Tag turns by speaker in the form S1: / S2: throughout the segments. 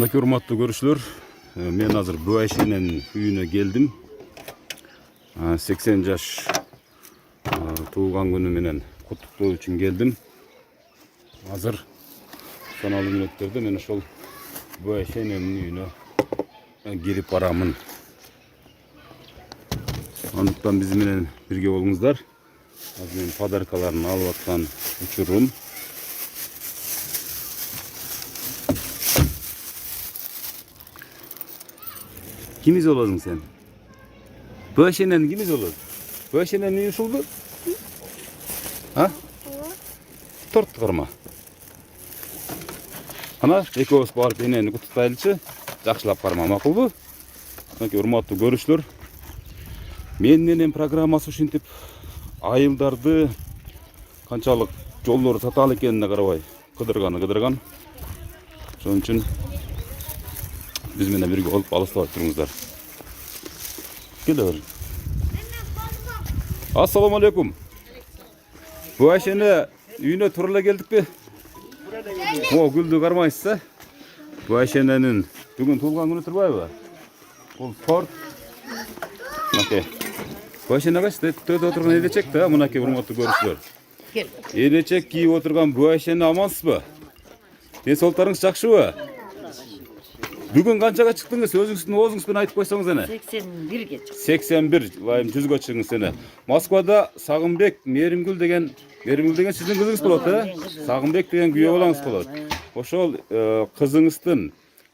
S1: Мынакей урматтуу көрүүчүлөр, мен азыр Буайшененин үйүнө келдим. 80 жаш туулган күнү менен куттуктоо үчүн келдим. Азыр саналуу мүнөттөрдө мен ошол Буайшененин үйүнө кирип барамын. Андыктан биз менен бирге болуңуздар. Азыр мен подаркаларын алып аткан учурум. Kimiz olasın sen? Buayşenen'in kimiz olasın? Buayşenen'in neyi uşuldu? Ha? Tort kırma. Ana, ekos barıp eneni kututaylıçı. Жақшылап барма макул бу. Мынакей урматтуу көрүүчүлөр. Менин энем программасы ушинтип айылдарды канчалык жолдору татаал экенине карабай кыдырган. Ошон үчүн биз менен бирге болуп алыстабай туруңуздар. Келе. Ассаламу алейкум. Буайшене үйүнө тура эле келдикпи? О, гүлдү кармайсыз, Буайшененин бүгүн туулган күнү турбайбы? Бул торт. Мынакей. Буайшене кайсы төтө отурган элечек да, мынакей урматтуу көрүүчүлөр. Элечек кийип отурган Буайшене амансызбы? Ден соолуктарыңыз жакшыбы? Бүгүн канчага чыктыңыз? Өзүңүздүн оозуңуз менен айтып койсоңуз эне.
S2: 81-ге чыктым.
S1: 81, лайым 100га чыгыңыз эне. Москвада Сагынбек Меримгүл деген сиздин кызыңыз болот, Сагынбек деген күйөө балаңыз болот. Ошол кызыңыздын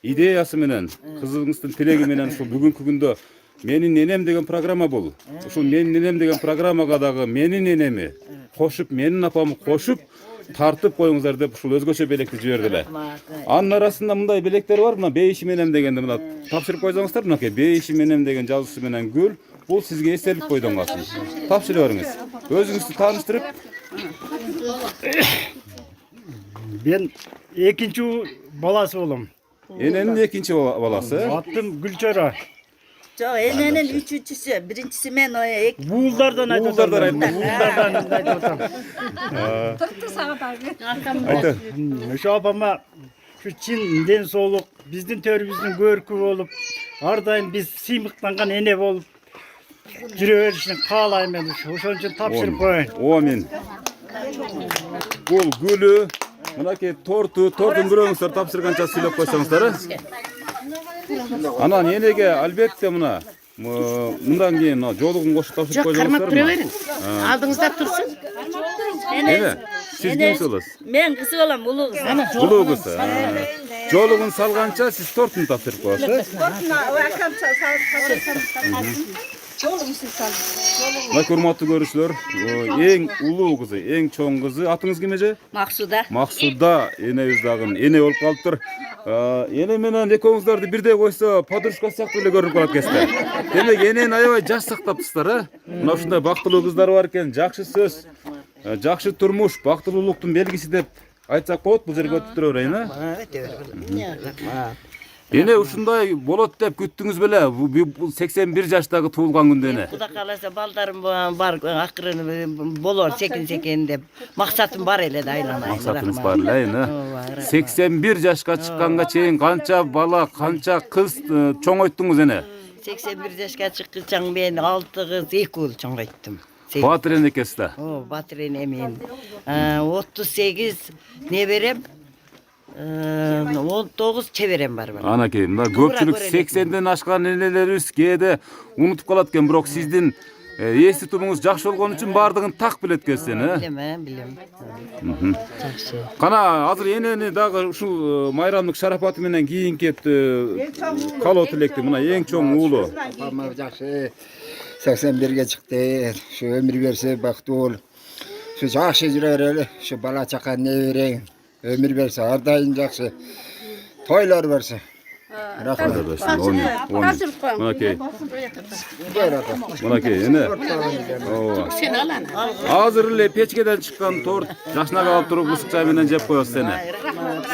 S1: идеясы менен, кызыңыздын тилеги менен ушул бүгүнкү күндө менин энем деген программа бул. Ушул менин энем деген программага дагы менин энеми кошуп, менин апамы кошуп тартып коюңуздар деп ушул өзгөчө белекти жибердилер. Анын арасында мындай белектер бар, мына бейишим энем дегенди мына тапшырып койсоңуздар, мынакей бейишим энем деген жазуусу менен гүл, бул сизге эстелик бойдон калсын. Тапшырып бериңиз. Өзүңүздү тааныштырып.
S3: Мен экинчи баласы болом.
S1: Эненин экинчи баласы.
S3: Аттым Гүлчара.
S2: Жок, эненин үчүнчүсү, биринчиси мен
S3: Буулдардан айтып атам.
S2: Тыртты сага
S1: Айты.
S3: Ошо апама şu чин ден соолук, биздин төрүбүздүн көркү болуп, ар дайым биз сыймыктанган эне болуп жүрө беришин каалайм мен. Ошон үчүн тапшырып коеюн.
S1: Амин. Бул гүлү, мынакей тортун бирөөңүздөр тапшырганча сүйлөп койсоңуздар. Анан энеге албетте мындан кийин жолугун кошуп тапшырып койсоңуздар.
S4: Кармап тура бериң. Алдыңызда турсун.
S1: Эне, сиз кимсиз болосуз?
S2: Мен кызы болом, улуу кыз.
S1: Улуу кыз. Жолугун салганча сиз тортун тапшырып коесуз. Мынакей урматтуу көрүүчүлөр, эң улуу кызы, эң чоң кызы, атыңыз ким эже?
S2: Максуда.
S1: Максуда энебиз дагы эне болуп калыптыр. Эне менен экөөңүздөрдү бирдей койсо, подружка сыяктуу эле көрүнүп калат экенсиздер. Демек энени аябай жаш сактаптырсыздар, Мына ушундай бактылуу кыздар бар экен, жакшы сөз, жакшы турмуш, бактылуулуктун белгиси деп айтсак болот, бул жерге өтүп тура берейин, Эне ушундай болот деп күттүңүз беле? Бул 81 жаштагы туулган күндө эне.
S4: Кудай кааласа балдарым бар, акырын болор секин деп. Максатым бар эле да айланайын.
S1: Максатыңыз бар эле, 81 жашка чыкканга чейин канча бала, канча кыз чоңойттуңуз эне?
S4: 81 жашка чыккычаң мен 6 кыз 2 уул чоңойттум.
S1: Батыр эне экенсиз да.
S4: Батыр эне мен. 38 неберем, 19 чеберем бар.
S1: Анакей, мына көпчүлүк 80ден ашкан энелерибиз кээде унутуп калат экен, бирок сиздин эсти тумуңуз жакшы болгон үчүн бардыгын так билет экенсиз,
S4: Билем.
S1: Кана азыр энени дагы ушул майрамдык шарапаты менен кийинки калоо тилекти, мына эң чоң уулу.
S5: Апама жакшы 81ге чыкты, ушу өмүр берсе бактылуу. Ушу жакшы жүрө берели, ушу бала чака неберең өмүр берсе, ар дайым жакшы тойлор берсе.
S1: Мынакей, эне. Азыр эле печкеден чыккан торт жашнага алып туруп ысык чай менен жеп коесуз эне.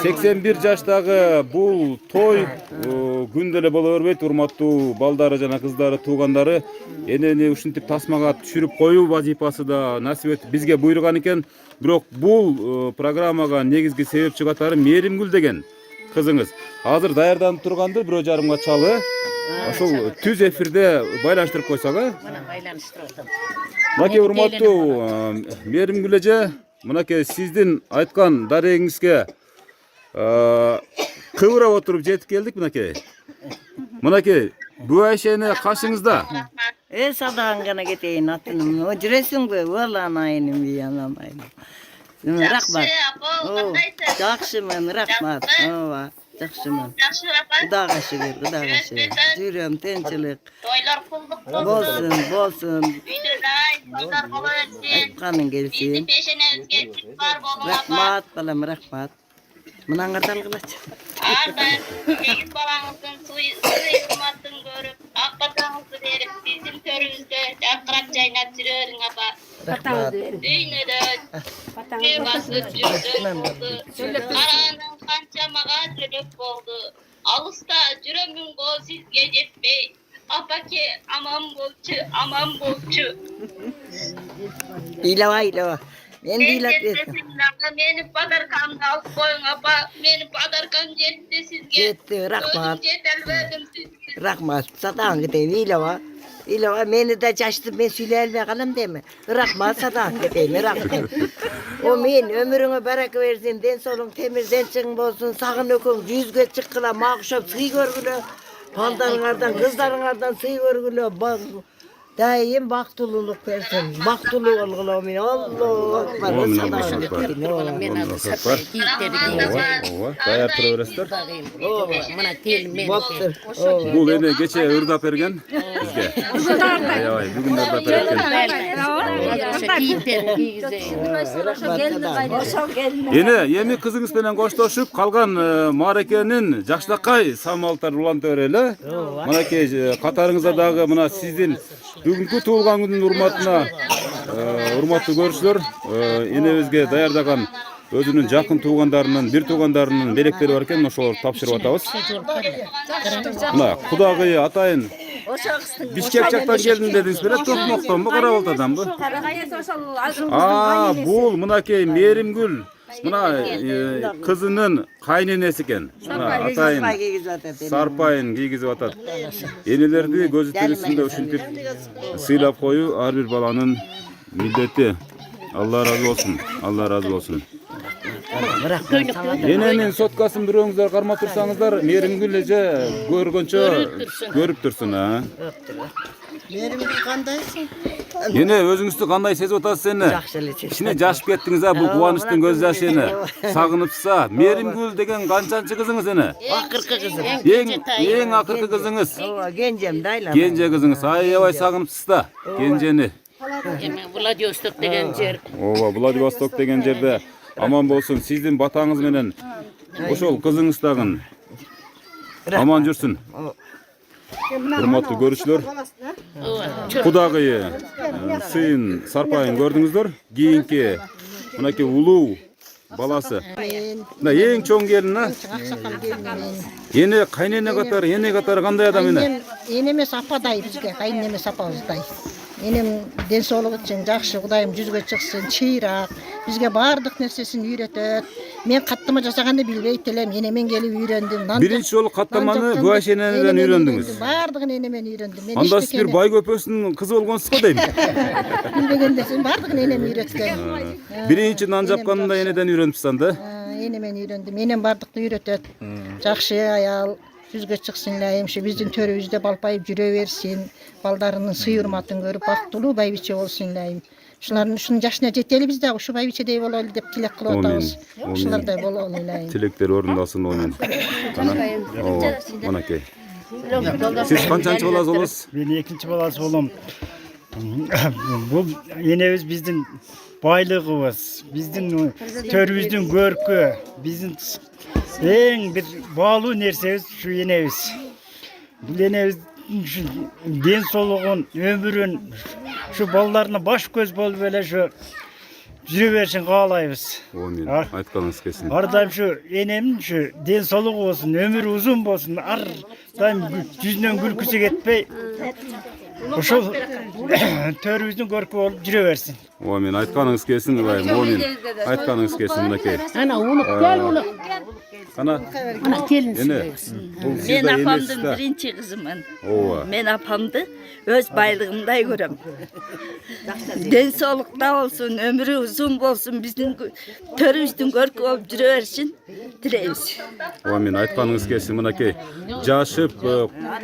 S1: 81 жаштагы бул той күндө эле боло бербейт, урматтуу балдары жана кыздары, туугандары. Энени ушинтип тасмага түшүрүп коюу вазифасы да насип этип бизге буйруган экен. Бирок бул программага негизги себепчи катары Меримгүл деген kızınız. Hazır daярданып турганды 1,5 çalı. Ошол түз эфирде байлаштырып койсак,
S6: Mana baylanıştırdım.
S1: Мынакей урматтуу Мээрим эже, мынакей сиздин айткан дарегиңизге кыбырап отуруп жетип келдик мынакей. Мынакей Буайшени кашыңызда.
S4: Sadağın gana geteyin atınım. O jiresinби? Vallahi bir yanamayım. Rahmat. Жақшымын, рахмат. Ова, жақшымын. Құдаға шүгір, құдаға шүгір. Жүрем, тенчілік.
S7: Toylar kulduk
S4: Болсын, болсын.
S7: Үйділay, toylar kola ötsin.
S4: Айтқаның келсін.
S7: Bizi peşinizge çıkar bolun apa.
S4: Рахмат, балам, рахмат. Мынаңа талғылач.
S7: Ardayım, sekiz balanızın suyu hizmatını görüp, akbatağınızı verip, bizim körümüzde çakırak çaynap sürüyorsun apa. Düğünede bir basıp cürdün oldu. Karanın kança mağa dönüp oldu. Alısta cürümün gol sizge jetpey. Apaki aman bolçu, aman bolçu.
S4: İlava, ilava. Ben de ilat ettim.
S7: Meni padarkamda alıp koyun apa. Meni padarkam jetti sizge.
S4: Jetti, rahmat.
S7: Jetel verdim sizge.
S4: Rahmat. Sadağın gideyim, ilava. İlava, beni de çaştım, ben söyleyelme kalım deme. Rahmat, sadağın gideyim, rahmat. O men ömrüne bereket versin, den solun temirden çıkın bolsun, sağın ökün, yüzge çıkkıla, mağışıp, sıy görgülü. Baldarınlardan, kızlarınlardan sıy görgülü. Daim baktululuk versin, baktulu olgulu men. Allahu Akbar,
S1: Amin,
S4: sadağın
S1: Allahu
S4: gideyim.
S6: Men adı satay giyikleri
S1: Ova, dayar turaverasizlar.
S6: Mana tel men.
S4: Boptur.
S1: Бул эне кече ырдап берген бизге. Аябай, бүгүн ырдап берген.
S6: Giyikleri giyizeyim.
S1: Эне эми кызыңыз менен коштошуп калган мааракенин жакшылакай самалттарын уланта берели. Мынакей катарыңызда дагы мына сиздин бүгүнкү туулган күнүнүн урматына урматтуу көрүүчүлөр, энебизге даярдаган өзүнүн жакын туугандарынын, бир туугандарынын белектери бар экен, ошолорду тапшырып атабыз. Мына кудагый атайын Бишкек жактан келдим дедиңиз беле, Токмоктонбу, Карабалтаданбы? Бул мынакей Мээримгүл, мына кызынын кайненеси экен. Атайын сарпайын кийгизип атат. Энелерди көзү тирисинде ушинтип сыйлап коюу ар бир баланын милдети. Алла разы болсун. Алла разы болсун. Эненин соткасын бирөөңүздөр кармап турсаңыздар, Мээримгүл эже көргөнчө көрүп турсун, а?
S4: Мээримгүл кандайсың?
S1: Эне өзүңүздү кандай сезип атасыз эне?
S4: Жакшы эле сезип.
S1: Кичине жашып кеттиңиз, бул кубанычтын көз жашы эне. Сагынычса, Мээримгүл деген канчанчы кызыңыз эне?
S4: Акыркы кызым.
S1: Эң акыркы кызыңыз.
S4: Ооба, кенжем дайлам.
S1: Кенже кызыңыз. Аябай сагынычсыз да, кенжени.
S6: Владивосток деген жер.
S1: Ооба, Владивосток деген жерде аман болсун. Сиздин батаңыз менен ошол кызыңыз дагы аман жүрсүн. Урматтуу көрүүчүлөр, кудагый сыйын сарпайын көрдүңүздөр. Кийинки мынакей улуу баласы. Мына эң чоң келин, эне кайнене катары, эне катары кандай адам эне?
S8: Энеме сападай бизге, кайнеме сапабыздай. Энем ден соолугу үчүн жакшы, Кудайым жүзгө чыксын, чыйрак. Бизге баардык нерсесин үйрөтөт. Мен каттама жасаганды билбейт элем, энемен келип үйрөндүм.
S1: Биринчи жолу каттаманы Буайшенеден үйрөндүңүз.
S8: Баардыгын энемен үйрөндүм.
S1: Анда сиз бир бай көпөсүнүн кызы болгонсуз го дейм.
S8: Билбегендесин баардыгын энем үйрөткөн.
S1: Биринчи нан жапканында энеден үйрөнүпсүз анда.
S8: Энемен үйрөндүм. Энем баардыкты үйрөтөт. Жакшы аял, жүзгө чыксын элем, биздин төрүбүздө балпайып жүрө берсин. Балдарынын сый урматын көрүп бактылуу байбиче болсун элем. Ушунун жашына жетели биз дагы ушу байбичедей бололу деп тилек кылып атабыз. Ушулардай бололу элем.
S1: Тилектер орундалсын омен. Манакей. Сиз канчанчы баласы болосуз?
S3: Мен экинчи баласы болом. Бул энебиз биздин байлыгыбыз, биздин төрүбүздүн көркү, биздин эң бир баалуу нерсебиз ушу энебиз. Бул энебиз ден соолугун, өмүрүн, şu балдарына баш көз болуп эле şu жүрө беришин каалайбыз.
S1: Амин. Айтканыңыз келсин.
S3: Ар дайым şu энемдин şu ден соолугу болсун, өмүрү узун болсун, ар дайым жүзүнөн күлкүсү кетпей, ошол төрүбүздүн көркү болуп жүрө берсин.
S1: Амин. Айтканыңыз келсин, Ыбайым. Амин. Айтканыңыз келсин, мынакей.
S6: Ana uluk gel uluk.
S1: Ana
S6: Mına kelin
S1: ene
S6: söylüyorsun.
S1: bu
S2: Men
S1: sizde
S2: apamdın
S1: enesizler.
S2: birinci kızımın.
S1: Ova.
S2: Men apamdı öz baylığımday görem. Den sağlıkta olsun, ömrü uzun olsun, bizim törübüzdün görkü olup jürebersin dileybiz.
S1: Ova men aytkanыңыз келsin мынакей. Жашып,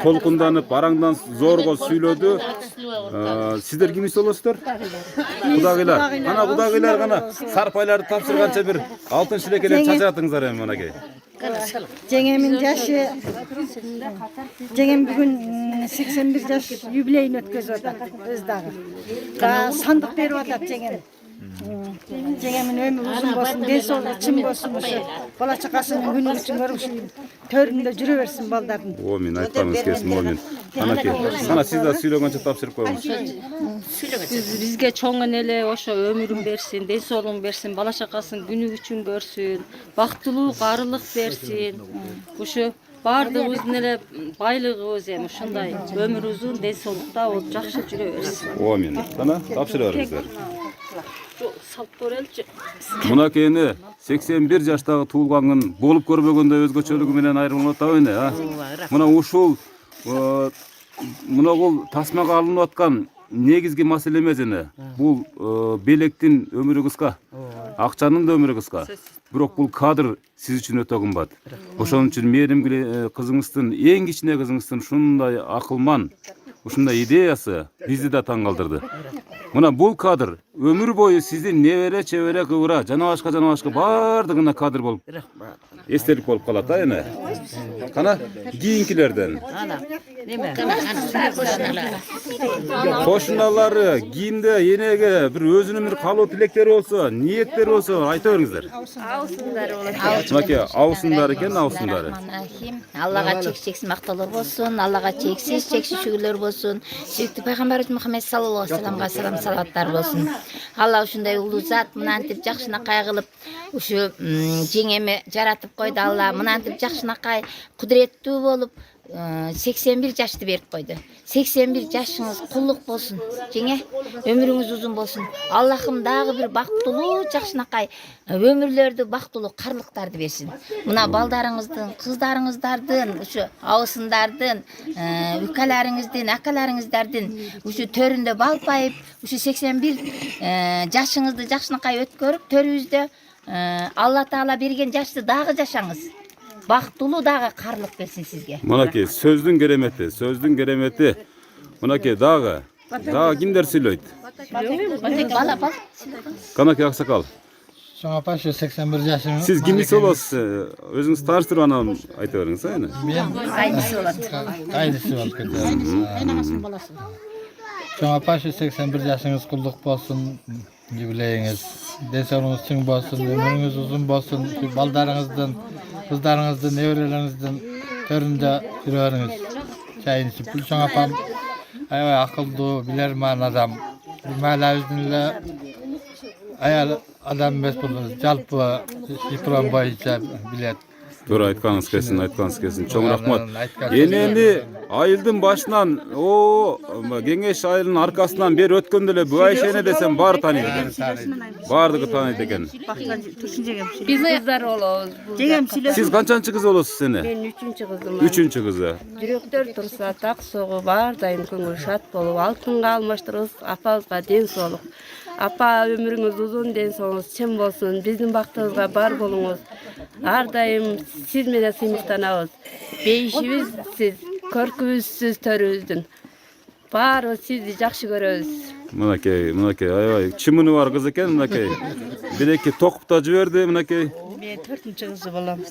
S1: толкунданып, бараңдан зорго сүйлөдү. Сиздер кимис болосуздар? Кудагыйлар. Кана кудагыйлар кана сарпайларды тапшырганча бир алтын шилекелер чачатыңыздар эми мынакей.
S8: Жеңемин жашы жеңем бүгүн 81 жаш юбилейин өткөзүп атат өз дагы. Сандык берип атат жеңем. Жеңемин өмүрү узун болсун, ден соолугу чын болсун, ушу бала чакасынын күнү үчүн көрүп төрүндө жүрө берсин балдардын.
S1: О мен айтканыңыз келсин, о мен. Анакей, сана сиз да сүйлөгөнчө тапшырып коюңуз.
S9: Бизге чоң эле ошо өмүрүн берсин, ден соолугун берсин, бала чакасын күнү үчүн көрсүн, бактылуу арылык берсин. Ушу баардыгыбыздын эле байлыгыбыз эми ушундай өмүр узун, ден соолукта болуп жакшы жүрө берсин.
S1: О мен. Сана тапшыра бериңиздер.
S9: Салып көрөлчү.
S1: Мынакейни 81 жаштагы туулганын болуп көрбөгөндөй өзгөчөлүгү менен айрылып атабы эне, а? Мына ушул бул тасмага алынып аткан негизги маселе эмес эне. Бул белектин өмүрү кыска, акчанын да өмүрү кыска. Бирок бул кадр сиз үчүн өтө кымбат. Ошон үчүн мээримгиле кызыңыздын, эң кичине кызыңыздын ушундай акылман, ушундай идеясы бизди да таң калтырды. Мына бул кадр өмүр бою сиздин небере, чебере, кыбыра, жана башка баардыгына кадр болуп эстелик болуп калат да эне. Кана кийинкилерден. Кошуналары, кийимде энеге бир өзүнүн бир калуу тилектери болсо, ниеттери болсо айта бериңиздер.
S9: Аусундары болот.
S1: Мынакей аусундары экен, аусундары.
S10: Аллага чексиз мактоолор болсун, Аллага чексиз шүгүрлөр болсун. Сүйүктүү пайгамбарыбыз Мухаммед саллаллаху алейхи вассаламга салам салаваттар болсун. Алла ушундай улуу зат мынантип жакшынакай кылып ушу жеңеме жаратып койду. Алла мынантип жакшынакай кудуреттүү болуп 81 жашты берип койду. 81 жашыңыз куллук болсун. Жеңе, өмүрүңүз узун болсун. Аллахым дагы бир бактылуу жакшынакай өмүрлөрдү, бактылуу карлыктарды берсин. Мына балдарыңыздын, кыздарыңыздардын, ушу абысындардын, үкаларыңыздын, акаларыңыздардын ушу төрүндө балпайып, ушу 81 жашыңызды жакшынакай өткөрүп, төрүбүздө Алла Таала берген жашты дагы жашаңыз. Бактылуу дагы карлык берсин сизге.
S1: Мынакей сөздүн керемети. Мынакей дагы кимдер сүйлөйт?
S10: Бала.
S1: Канакей аксакал.
S11: Чоң апа, 81 жашым.
S1: Сиз кимис болосуз? Өзүңүз тааныштырып анан айта бериңиз, эне.
S11: Мен
S2: Айнысы болот.
S11: айнысы болуп кетем. Чоң апа, 81 жашыңыз кулдук болсун, юбилейиңиз. Ден соолугуңуз чың болсун, өмүрүңүз узун болсун, балдарыңыздын, кыздарыңыздын, неберелериңиздин төрүндө жүрө бериңиз. Чайын ичип, бул чоң апам аябай акылдуу, билерман адам. Маалабыздын эле аял адам эмес, бул жалпы диплом боюнча билет.
S1: Туура айтканыңыз келсин, Чоң рахмат. Энени айылдын башынан, кеңеш айылынын аркасынан бери өткөндө эле Буайшене десем баары тааныйт экен. Баардыгы тааныйт экен.
S9: Биз кыздар болобуз.
S2: Жеңем сүйлөп.
S1: Сиз канчанчы кыз болосуз эне?
S9: Мен 3-чү кызым.
S1: 3-чү кызы.
S9: Жүрөктөр турса так согуу, бар дайым көңүл шат болуп, алтынга алмаштырыбыз, апабызга ден соолук. Апа өмүрүңүз узун, ден соолугуңуз чын болсун. Биздин бактыбызга бар болуңуз. Ар дайым сиз менен сыймыктанабыз. Бейишибиз сиз, көркүбүз сиз төрүбүздүн. Баары сизди жакшы көрөбүз.
S1: Мынакей аябай чымыны бар кыз экен, мынакей. Бир-эки токуп да жиберди, мынакей.
S2: Мен 4-чү кызы болом.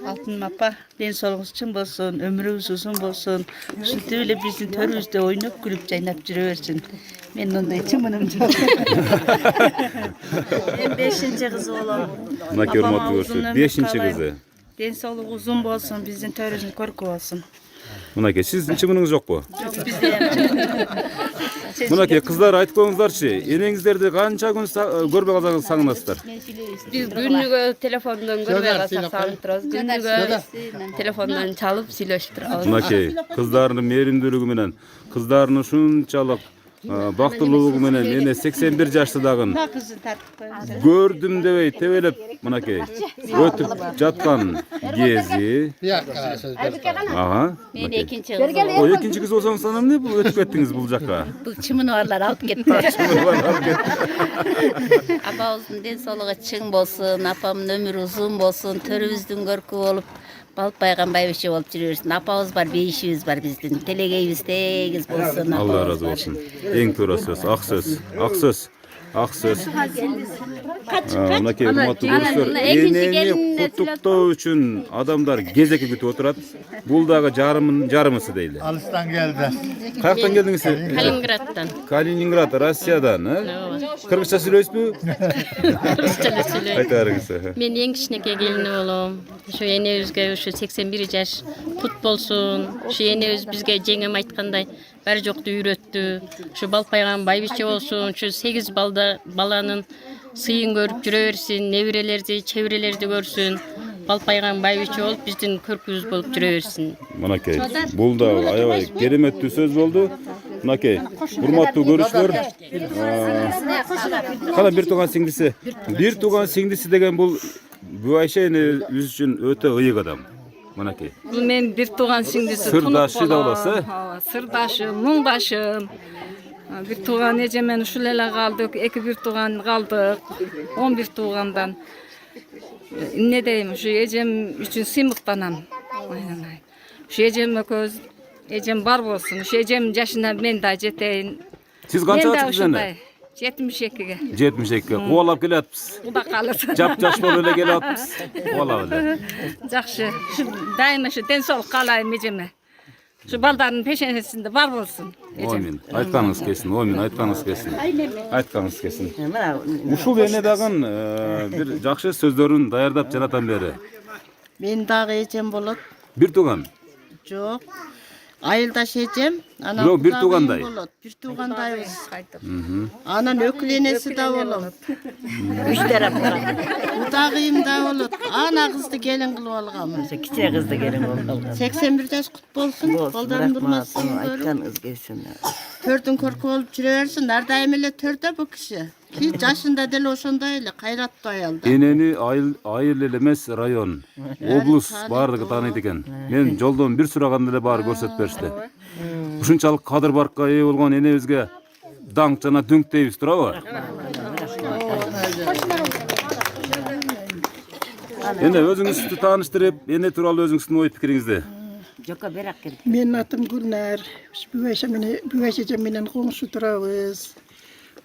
S1: Алтын
S2: апа, ден соолугуңуз чын болсун, өмүрүңүз узун болсун. Ушинтип эле биздин төрүбүздө ойноп күлүп жайнап жүрө берсин. Мен ондай чымыным жок. Мен 5-чи кызы болом.
S1: Мынакей урматтуу көрсөт. 5-чи кызы.
S2: Ден соолугу узун болсун, биздин төрүбүздүн көркү болсун.
S1: Мынакей сиздин чымыныңыз жокпу?
S2: Жок, бизде.
S1: Мынакей кыздар айтып коюңуздарчы, энеңиздерди канча күн көрбөй калсаңыз сагынасыздар?
S9: Биз күнүгө телефондон көрбөй калсак сагынып турабыз. Күнүгө телефондон чалып сүйлөшүп турабыз.
S1: Мынакей кыздарынын мээримдүүлүгү менен, кыздарынын ушунчалык бактылуулугу менен эне 81 жаштадагын көрдүм дебей тебелеп мынакей өтүп жаткан кези. Ага.
S6: Мен экинчи
S1: О, экинчи кыз болсоңуз анан эмне бул өтүп кеттиңиз бул жака?
S6: бул чымыныбарлар алып кетти. Апабыздын ден соолугу чың болсун, апамдын өмүрү узун болсун, төрүбүздүн көркү болуп, балпайган байбиче болуп жүрө берсин. Апабыз бар, бейишибиз бар биздин. Телегейибиз тегиз болсун.
S1: Алла разы болсун. Эң туура сөз, ак сөз, ак сөз. Ак сөз. Мынакей урматтуу көрүүчүлөр, энени куттуктоо үчүн адамдар кезекке күтүп отурат. Бул дагы жарымысы дейли.
S11: Алыстан келди.
S1: Каяктан келдиңиз?
S6: Калининградтан.
S1: Калининград, Россиядан, Кыргызча сүйлөйсүзбү?
S6: Кыргызча эле сүйлөйм.
S1: Айта бериңиз.
S6: Мен эң кичинекей келини болом. Ушу энебизге ушу 81 жаш кут болсун. Ушу энебиз бизге жеңем айткандай баары жокту үйрөттү. Ушу балпайган байбиче болсун, ушу 8 баланын сыйын көрүп жүрө берсин, небирелерди, чебирелерди көрсүн. Балпайган байбиче болуп биздин көркүбүз болуп жүрө берсин.
S1: Мынакей, бул да аябай кереметтүү сөз болду. Мынакей, урматтуу көрүүчүлөр, кана бир тууган сиңдиси. Бир тууган сиңдиси деген бул Буайша энебиз үчүн өтө ыйык адам. Мынакей.
S9: Бул мен бир тууган сиңдиси
S1: Сырдашы да болосу,
S9: Сырдашым, муңдашым. Бир тууган эжемен ушул эле калдык, эки бир тууган калдык. 11 туугандан. Эмне дейм, ушу эжем үчүн сыймыктанам. Ушу эжем экөөбүз, эжем бар болсун. Ушу эжем жашына мен да жетейин.
S1: Сиз канчага чыктыңыз эне?
S9: 72-ге.
S1: 72-ге. Кубалап келатпыз.
S9: Куда калат.
S1: Жап-жаш болуп эле келатпыз. Кубалап эле.
S9: Жакшы. Дайыма ушу ден соолук каалайм эжеме. Ушу балдардын пешенесинде бар болсун.
S1: Омин. Айтканыңыз келсин. Омин, айтканыңыз келсин. Айтканыңыз келсин. Ушул эне дагы бир жакшы сөздөрүн даярдап жанатан бери.
S8: Мен дагы эжем болот.
S1: Бир тууган.
S8: Жок. Айылдаш эжем, анан
S1: Бирок бир туугандай.
S8: болот. Бир туугандайбыз. Анан өкүл энеси да болот.
S4: 3 тарап бар.
S8: Удагыйым да болот. Ана кызды келин кылып алганмын.
S4: Киче кызды келин болду.
S8: 81 жаш кут болсун. Балдарын бурмасын.
S4: Айтканыңыз келсин.
S8: Төрдүн көркү болуп жүрө берсин. Ар дайым эле төрдө бу киши. Ки жашында деле ошондой эле кайраттуу аялда.
S1: Энени айыл эле эмес, район, облус баардыгы тааныйт экен. Мен жолдон бир сураганда эле баары көрсөтүп беришти. Ушунчалык кадыр баркка ээ болгон энебизге даңк жана дүңк дейбиз турабы? Эне өзүңүздү тааныштырып, эне тууралуу өзүңүздүн ой пикириңизди.
S4: Жокко берак кел.
S8: Менин атым Гүлнар. Бүбөйшө эжем менен коңшу турабыз.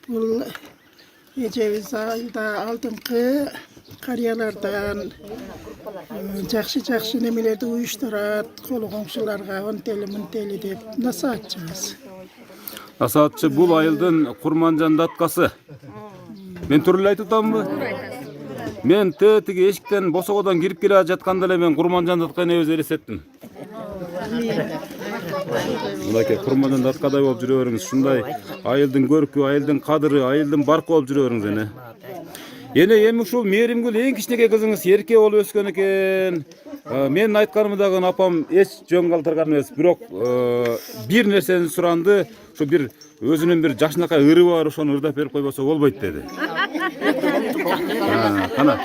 S8: Бул эжебиз айылда алдыңкы карыялардан жакшы немелерди уюштурат, колу коңшуларга онтели мынтели деп насаатчыбыз.
S1: Насаатчы бул айылдын Курманжан даткасы. Мен туура эле айтып атамбы? Мен тиги эшиктен босогодон кирип келе жатканда эле мен Курманжан датка энебизди элестеттим. Мынакей Курманжан даткадай болуп жүрө бериңиз. Ушундай айылдын көркү, айылдын кадыры, айылдын баркы болуп жүрө бериңиз эне. Эне эми ушул Мээримгүл эң кичинекей кызыңыз эрке болуп өскөн экен. Мен айтканымы дагы апам эч жөн калтырган эмес, бирок бир нерсени суранды. Ушу бир өзүнүн бир жашынакай ыры бар, ошону ырдап берип койбосо болбойт деди. Кана.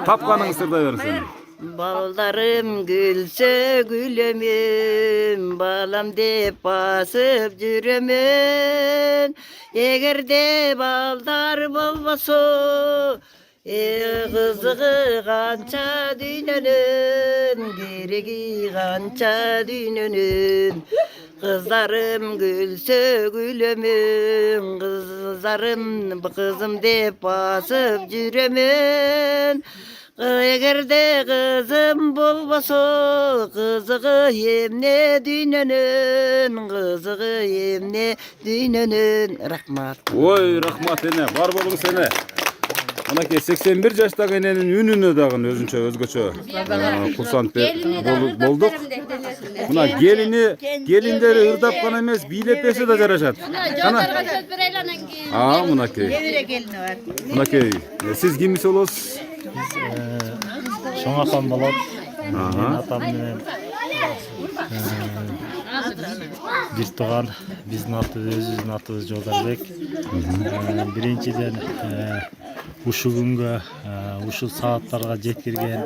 S1: Тапканыңыз ырдай бериңиз.
S4: Балдарым гүлсө гүлөмүм, балам деп басып жүрөмүн. Эгерде балдар болбосо, кызыгы канча дүйнөнүн, кереги канча дүйнөнүн. Кыздарым гүлсө гүлөмүм, кызым деп басып жүрөмүн. Эгерде кызым болбосо, кызыгы эмне дүйнөнүн, кызыгы эмне дүйнөнүн. Рахмат.
S1: Ой, рахмат эне, бар болуңуз эне. Мынакей 81 жаштагы эненин үнүнө дагы өзгөчө курсант болдук. Мына келиндери ырдап гана эмес, бийлеп берсе да жарашат. Мынакей. Мынакей, сиз кимиси болосуз?
S3: Чоң апам болот. Атам менен Bir tuğan bizning atыбыз өзүбүздүн атыбыз Жолдорбек. Биринчиден ушул күнгө ушул сааттарга жеткирген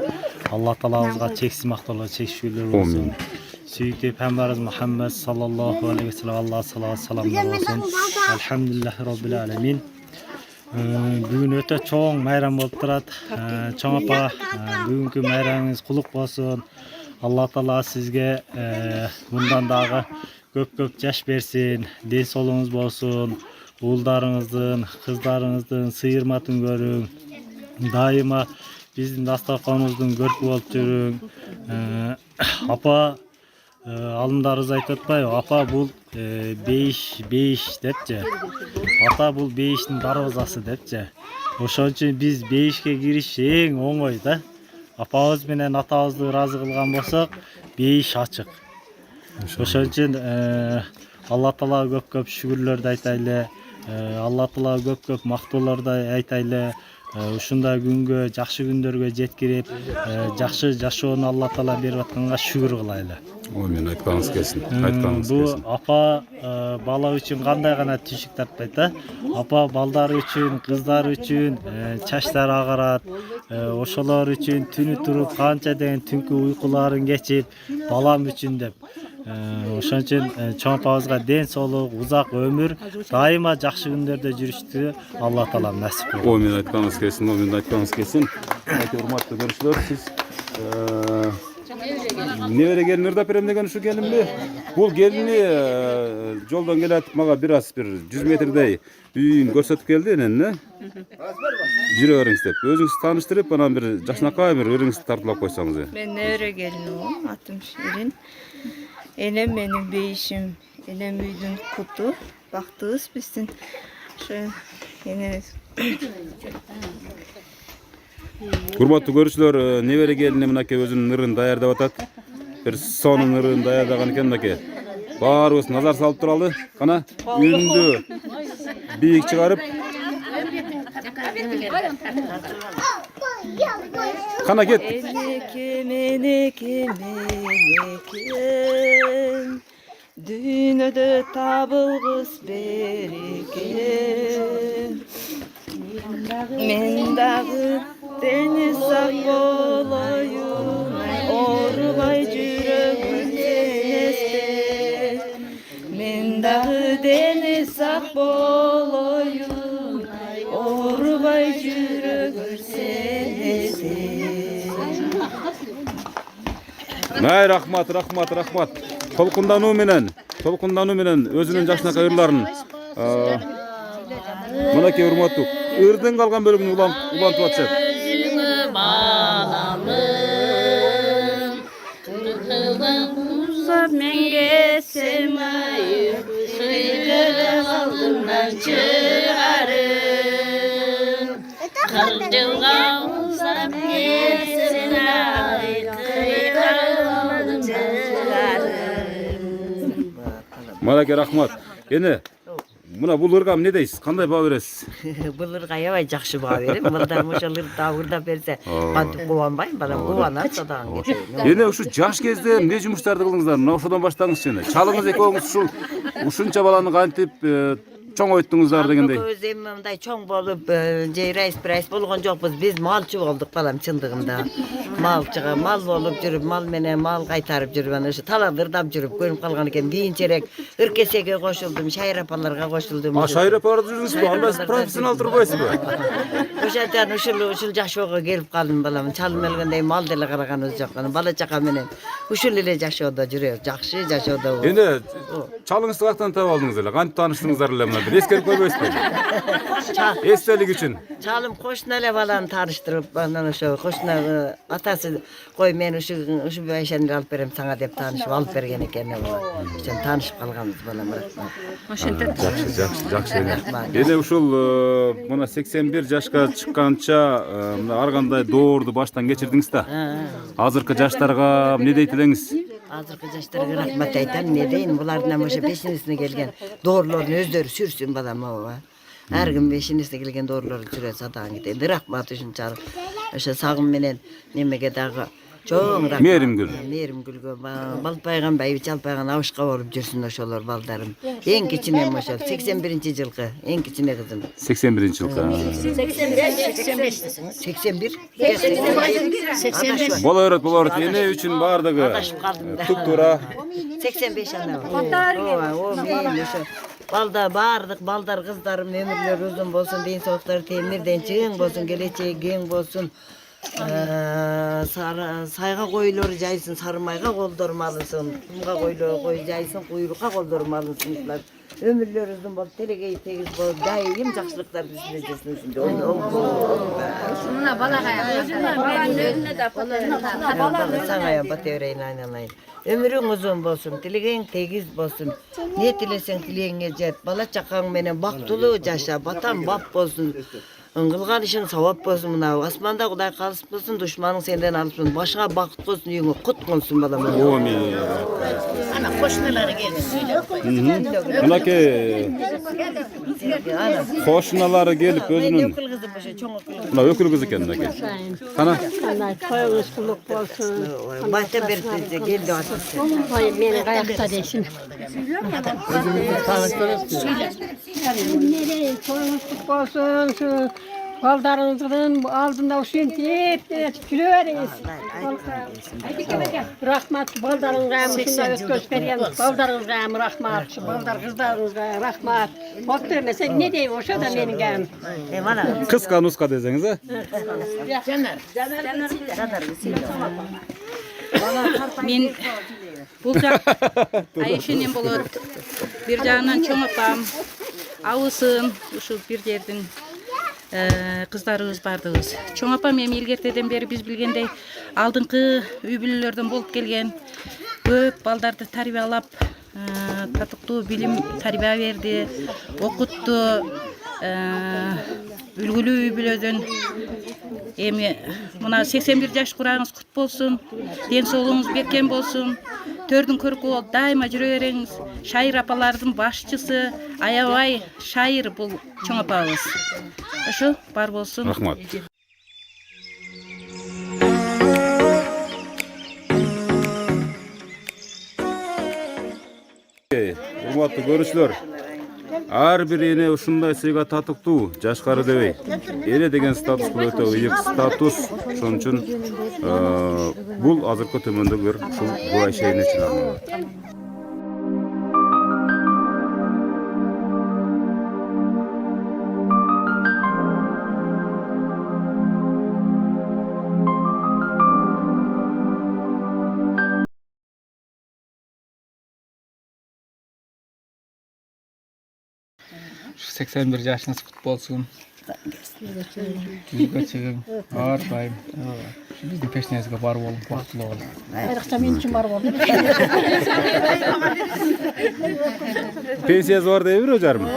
S3: Алла таалабызга чексиз мактоолор, чекшүүлөр болсун. Сүйүктүү Пайгамбарыбыз Мухаммад саллаллаху алейхи ва саллям Алла саламдар болсун. Алхамдулиллахи роббил аламин. Бүгүн өтө чоң майрам болуп турат. Чоң апа, бүгүнкү майрамыңыз кулук болсун. Алла таала сизге мындан дагы көп жаш берсин, ден соолугуңуз болсун, уулдарыңыздын, кыздарыңыздын сыйырматын көрүң. Дайыма биздин дастарканыбыздын көркү болуп жүрүң. Апа, алымдарыбыз айтып атпайбы? Апа бул бейиш депчи. Ата бул бейиштин дарбазасы депчи. Ошон үчүн биз бейишке кириш эң оңой да. Апабыз менен атабызды ыраазы кылган болсок, бейиш ачык. Ошон үчүн Алла таала көп шүгүрлөрдү айтайлы. Алла таала көп мактоолорду айтайлы. Ушундай күнгө, жакшы күндөргө жеткирип, жакшы жашоону Алла таала берип атканга шүгүр кылайлы.
S1: Амин, айтканыңыз келсин. Айтканыңыз
S3: Бу
S1: келсин.
S3: апа бала үчүн кандай гана түйшүк тартпайт да. Апа балдары үчүн, кыздары үчүн чачтары агарат. Ошолор үчүн түнү туруп канча деген түнкү уйкуларын кечип, балам үчүн деп. Ошон үчүн чоң апабызга ден соолук, узак өмүр, дайыма жакшы күндөрдө жүрүштү Алла таала насип кылсын.
S1: Амин, айтканыңыз келсин. Амин, айтканыңыз келсин. Урматтуу көрүүчүлөр, сиз небере келин ырдап берем деген ушу келинби? Бул келини жолдон келатып мага бир 100 метрдей үйүн көрсөтүп келди энени. Жүрө бериңиз деп. Өзүңүздү тааныштырып, анан бир жашынакай бир ырыңызды тартуулап койсоңуз.
S2: Мен небере келиним, атым Ширин. Энем менин бейишим, энем үйдүн куту, бактыбыз биздин. Ошо энебиз.
S1: Урматтуу көрүүчүлөр, небере келини мынакей өзүнүн ырын даярдап атат. Бир сонун ырын даярдаган экен мынакей. Баарыбыз назар салып туралы. Кана үнүндү бийик чыгарып. Кана кет.
S2: Менеке, дүйнөдө табылгыс береке. Мен дагы дени сак болоюн, оорубай жүрөгүм сенесте. Мен дагы дени сак болоюн, оорубай жүрөгүм сенесте.
S1: Най рахмат. Толкундануу менен өзүнүн жашынакай ырларын мынакей урматтуу ырдын калган бөлүгүн улантып атышат.
S6: Өзүңө баламын, кылган менге семайып, сүйгөн алдымдан чыгарып, кыржылга узап келсин ай, кыйралдым чыгарып.
S1: Мынакей рахмат. Эне мына бул ырга эмне дейсиз? Кандай баа бересиз?
S4: Бұл ырға аябай жақсы баа берем. Мылдар ошол ырдап берсе, кантип кубанбайм, балам кубанат садаган кетейин.
S1: Эне ушу жаш кезде эмне жумуштарды кылдыңыздар? Мына ошодон баштаңызчы эне. Чалыңыз экөөңүз ушунча баланы кантип чоңойттуңуздар дегендей.
S4: Көз эми мындай чоң болуп, же райс болгон жокпуз. Биз малчы болдук балам чындыгында. Мал болуп жүрүп, мал менен мал кайтарып жүрүп, аны ушу талап ырдап жүрүп көрүп калган экен. Кийинчерээк ыркесеге кошулдум, Шайыр апаларга кошулдум.
S1: Шайыр апаларды жүрүңүзбү? Анда сиз профессионал турбайсызбы?
S4: Ошондон ушул жашоого келип калдым балам. Чалым элгендей мал деле караганыбыз жок. Бала чака менен ушул эле жашоодо жүрөбүз. Жакшы жашоодо.
S1: Эне чалыңызды каяктан таап алдыңыз эле? Кантип тааныштыңыздар эле мына? Бир эскерип койбойсузбу? Эстелик үчүн.
S4: Чалым кошуна эле баланы тааныштырып, анан ошо кошуна атасы кой мен ушу байшаны алып берем сага деп таанышып алып берген экен. Ошон таанышып калганбыз балам.
S6: Ошентет.
S1: Жакшы. Эне ушул мына 81 жашка чыкканча мына ар кандай доорду баштан кечирдиңиз да. Азыркы жаштарга эмне дейт элеңиз?
S4: Азыркы жаштарга рахмат айтам. Не дейин, булардын ошо бешинесине келген доорлорун өздөрү сүрсүн балам ооба. Ар ким бешинесине келген доорлорун сүрө садаган кетейин. Рахмат ушунчалык. Ошо сагым менен немеге дагы Çoğun rahmat.
S1: Merimgül.
S4: Merimgülgө balpaygan baybiç alpaygan abışka bolup жүрsün oşolor baldarım. En kiçinem oşol 81-жылkı en kiçine kızım.
S1: 81 yılka.
S4: 81.
S1: Bola öğret. Ene üçün bardığı. Tuttura.
S4: 85 ana. O men oşo. Baldar kızlarım ömürler uzun bolsun, deyin soğukları temirden çıgın bolsun, geleceği gen bolsun. Sayga koyulur jaysın, sarmayga koldurmalısın. Kumga koy jaysın, kuyruğa koldurmalısınlar. Ömürler uzun bol, telegeyi tegiz bol, daim jakşılıklar düşüneceksiniz.
S10: Şuna balaga
S4: Sana ya batevreyin aynalayın. Ömürün uzun bolsun, dileğin tegiz bolsun. Ne dilesen dileğine jet. Bala çakan menen baktulu yaşa, batan bap bolsun. Ыңгылган ишиң савап болсун мына. Асманда Кудай калыс болсун, душманың сенден алыпсın. Башка бакыт болсун, үйүңө кут болсун балам.
S1: Amin.
S4: Ana koşnaları geldi.
S1: Mınaki koşunalары gelip özünün.
S4: Ökül kızı boşa, çoğun ökül kızı.
S1: Buna ökül kızı kendine gel. Kana?
S9: Toyunuz kuluk bolsun.
S4: Başta bir geldi atası.
S9: Meni kayakta desin. Toyunuz kuluk bolsun. Şu baldarınızın aldında uşun tep külüveriz. Rahmat baldarınızga şunda ötkөz bergen. Baldarınızga rahmat. Baldar kızlarınızga rahmat. Bok vermese ne deyim oşa da menin gam.
S1: Kıska nuska deseniz ha?
S12: Men bul жак Айшенем болот. Bir жагынан чоң апам, абысым, ушул bir жердин кыздарыбыз бардыгыз. Чоң апам эми илгертеден бери биз билгендей алдыңкы үй бүлөлөрдөн болуп келген. Көп балдарды тарбиялап, татыктуу билим тарбия берди, окутту. Үлгүлүү үй бүлөдөн эми мына 81 жаш курагыңыз кут болсун, ден соолугуңуз беркен болсун. Төрдүн көркү болуп дайыма жүрө бериңиз. Шайыр апалардын башчысы Аябай Шайыр бул чоң апабыз. Ошо бар болсун.
S1: Рахмат. Урматтуу көрүүчүлөр, ар бир эне ушундай сыйга татыктуу, жашкары дебей. Эне деген статус бул өтө ыйык статус. Ошон үчүн бул азыркы төмөндөгүлөр ушул Айша эне үчүн арналган.
S11: Şu 81 yaşınız kutlu olsun. Yüzüge çıkın. Ağırtayım. Şu bizim peşinizde var olun. Baktılı olun.
S8: Ayrakta men için var oldu.
S1: Pensiyası var deyip hocam mı?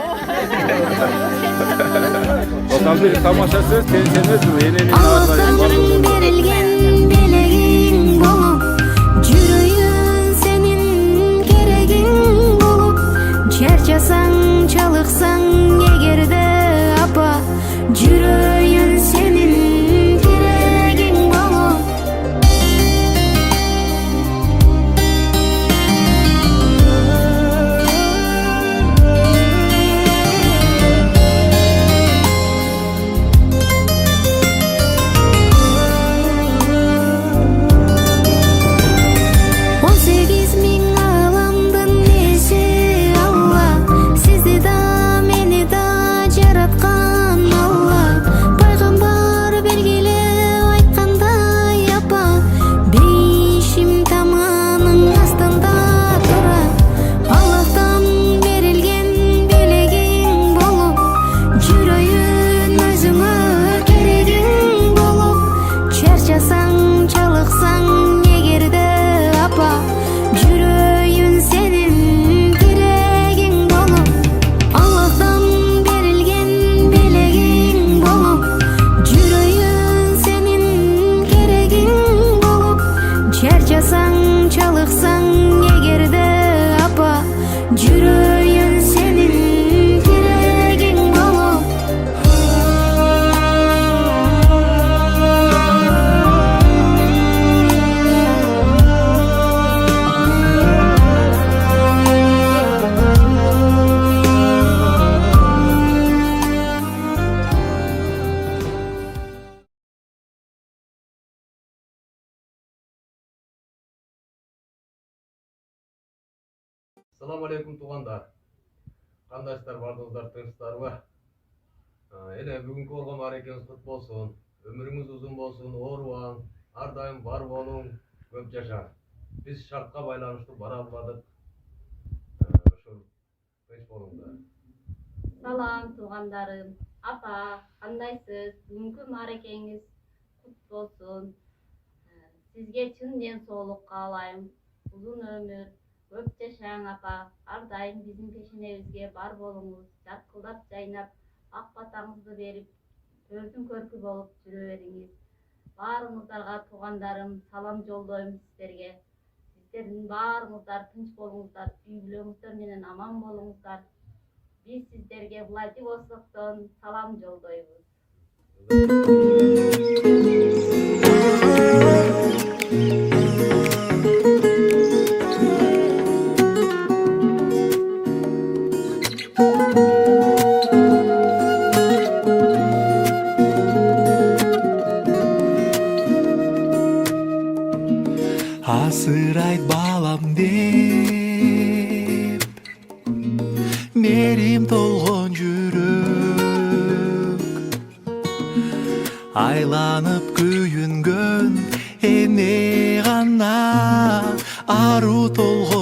S1: Bakalım bir tamaşa söz pensiyonuz mu? Yeni
S13: Allah'tan verilgen beleğin bolup, jürüyün senin keregin bolup, çerçasan çalıksan egerde apa, jürüyün senin keregin bolup.
S14: Assalamu alaikum tuğanlar. Kandaşlar bardыңыздар, тынчтарбы? Ele бүгүнкү болгон аракетиңиз кут болсун. Ömrüңүз uzun болсун, оорубаң, ар дайым бар болуң, көп жаша. Биз шартка байланыштуу бара албадык. Ошол тынч болуңдар.
S6: Салам туғандарым, апа, қандайсыз? Бүгінгі мерекеңіз құт болсын. Сізге чын денсаулық қалаймын. Uzun ömür, көп жашаң апа. Ардайым біздің пешенебізге бар болуңуз. Жарқылдап жайнап, ақ батаңызды беріп, төрдің көркі болып жүре беріңіз. Барыңыздарға туғандарым салам жолдойм сіздерге. Сіздердің барыңыздар тынч болуңуздар, үй бүлөңүздөр менен аман болуңуздар. Biz sizlerge Vladivostok'tan salam yollayız.
S15: Асырайт балам деп мерим толгон жүрөк айланып күйүнгөн эне гана ару толгон